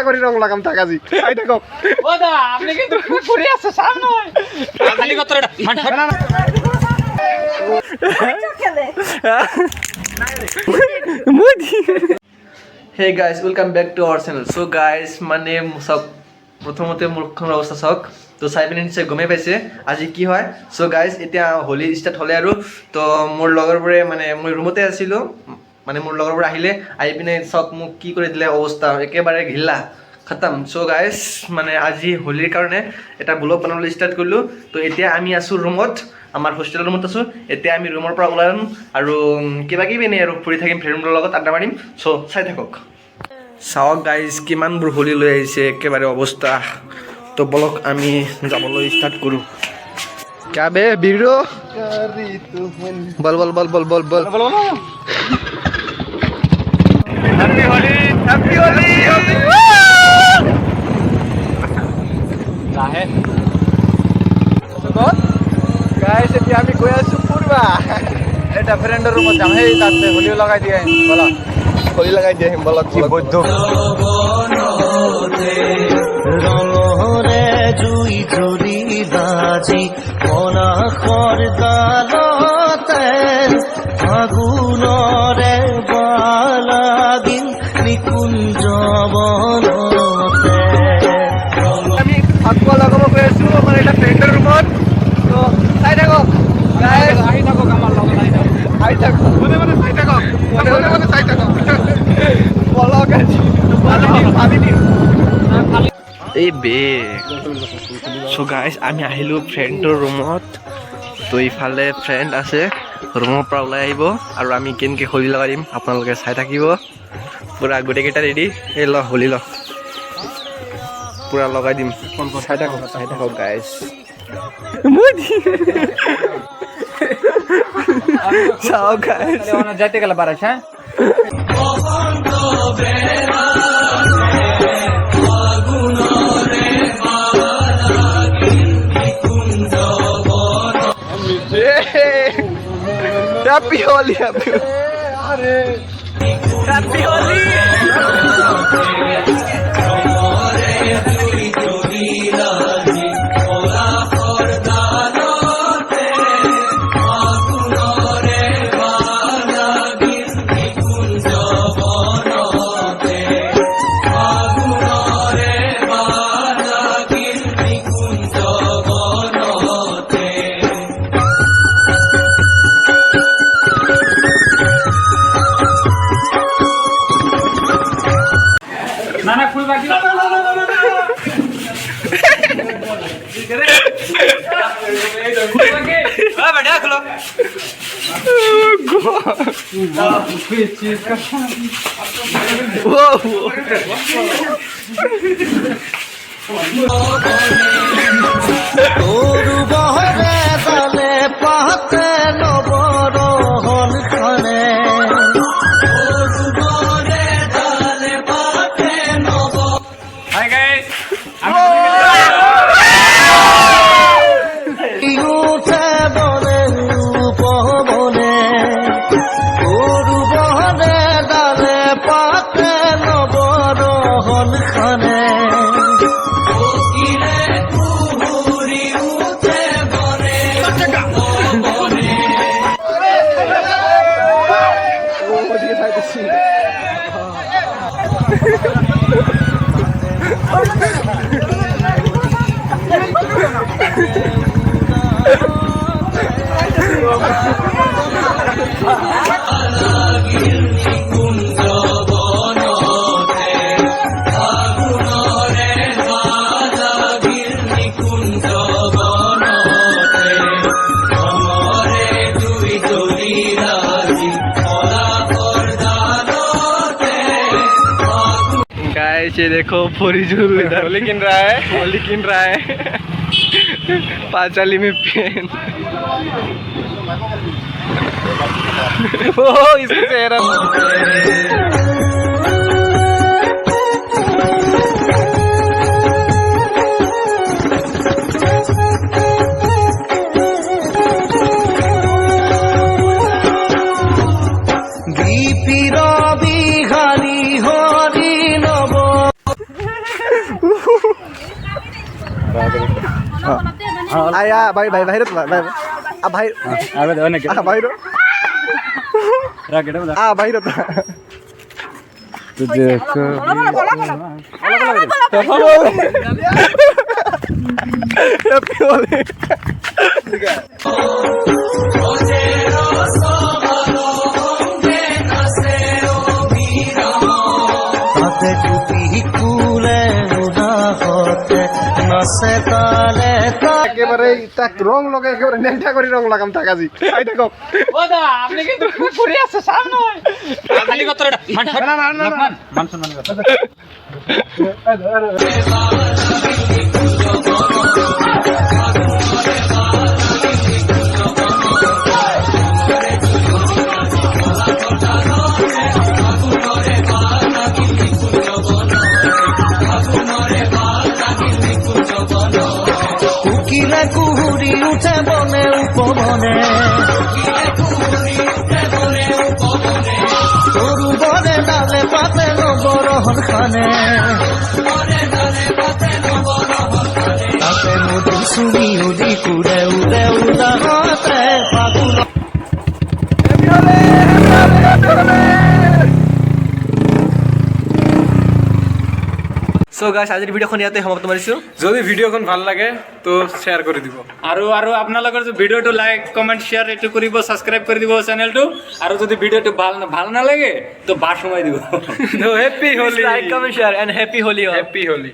করি রং লাগাম থাকাজি তাই দেখো ও দা আপনি কিন্তু ঘুরে আসছে সামনে খালি কত এটা Hey guys, welcome back to our channel. So guys, মানে সব প্রথমতে মূৰ্খৰ অৱস্থা চাওক তো চাই পিনে নিশ্চয় গমে পাইছে আজি কি হয় সো গাইজ এতিয়া হোলি ষ্টাৰ্ট হ'লে আৰু তো মোৰ লগৰবোৰে মানে মই ৰুমতে আছিলোঁ মানে মোৰ লগৰবোৰ আহিলে আহি পিনে চব মোক কি কৰি দিলে অৱস্থা একেবাৰে ঘিলা খতম সো গাইজ মানে আজি হোলিৰ কাৰণে এটা ব্লগ বনাবলৈ ষ্টাৰ্ট কৰিলোঁ তো এতিয়া আমি আছোঁ ৰুমত আমাৰ হোষ্টেলৰ ৰুমত আছোঁ এতিয়া আমি ৰুমৰ পৰা ওলাই আহিম আৰু কিবা কিবি এনেই আৰু ফুৰি থাকিম ফ্ৰেণ্ডৰ লগত আড্ডা মাৰিম সো চাই থাকক চাওক গাইজ কিমানবোৰ হোলি লৈ আহিছে একেবাৰে অৱস্থা তো বলক আমি যাবলৈ ষ্টাৰ্ট কৰোঁ क्या बे बीरो বল বল বল বল বল বল हैप्पी होली লাহে गाइस এতিয়া আমি গৈ আছো ফুৰবা এটা ফ্ৰেণ্ডৰ ৰুমত যাম হেই তাতে হোলি লগাই দিয়ে বলা হোলি লগাই দিয়ে বলা কি বৈদ্য রঙরে জুই ঝরি বাজি মনা করদালতে আগুনরে বালাগিন নিকুঞ্জ বনতে আমি ফাকুৱা লগাব গৈ আছো আমাৰ এটা ফ্ৰেণ্ডৰ ৰুমত তো চাই থাকক গাইস আহি থাকক আমাৰ লগত আহি থাকক মানে চাই থাকক মানে চাই থাকক বলা গাইস পাবি এই বে সো গাইজ আমি আহিলোঁ ফ্ৰেণ্ডৰ ৰুমত তো ইফালে ফ্ৰেণ্ড আছে ৰুমৰ পৰা ওলাই আহিব আৰু আমি কেনেকৈ হোলি লগাই দিম আপোনালোকে চাই থাকিব পূৰা গোটেইকেইটা ৰেডি এই ল হোলি ল পূৰা লগাই দিম চাই থাকক গাইজ চাওক গাইজ যাইতে গেলে বারাস হ্যাঁ हैप्पी होली हैप्पी होली না না ফুল বাকি बढ़िया खुलो তোর বহরে দলে পাতে নবর হন খানে हाय गाइस উঠে বনে উপবনে তোর বহরে দলে পাতে নবর হন খানে गाइस ये देखो फरीजुल इधर होली किन रहा है पांचाली में पेन ओ इसका चेहरा দীপির বিহারী হরি নব আয়া ভাই ভাই বাহিৰত ভাই ভাই আবে দেও নাকি বাহিৰত রাকেট বলা বাহিৰত তো দেখো হ্যাপি হোলি তাতে টুপি কুলে উদাহতে নাচে তালে একেবারে তাক রং লগাই একেবারে নেংটা করে রং লাগাম তাক আজি আই দেখো ও দা আপনি কিন্তু ঘুরে আসছে সামনে খালি কত এটা মান মান সম্মান কথা কুকিলে কুহুরি উঠে বনে উপবনে সরু বনে ডালে পাতে নবরহন খানে তাতে মধু সুমি উদি কুড়ে উদে উদাহতে ফাগুন সো গাইস আজিৰ ভিডিঅ'খন ইয়াতে সমাপ্ত কৰিছোঁ যদি ভিডিঅ'খন ভাল লাগে তো শ্বেয়াৰ কৰি দিব আৰু আপোনালোকৰ যে ভিডিঅ'টো লাইক কমেণ্ট শ্বেয়াৰ এইটো কৰিব ছাবস্ক্ৰাইব কৰি দিব চেনেলটো আৰু যদি ভিডিঅ'টো ভাল নালাগে তো বাৰ সোমাই দিব happy Holi like comment share and happy Holi happy Holi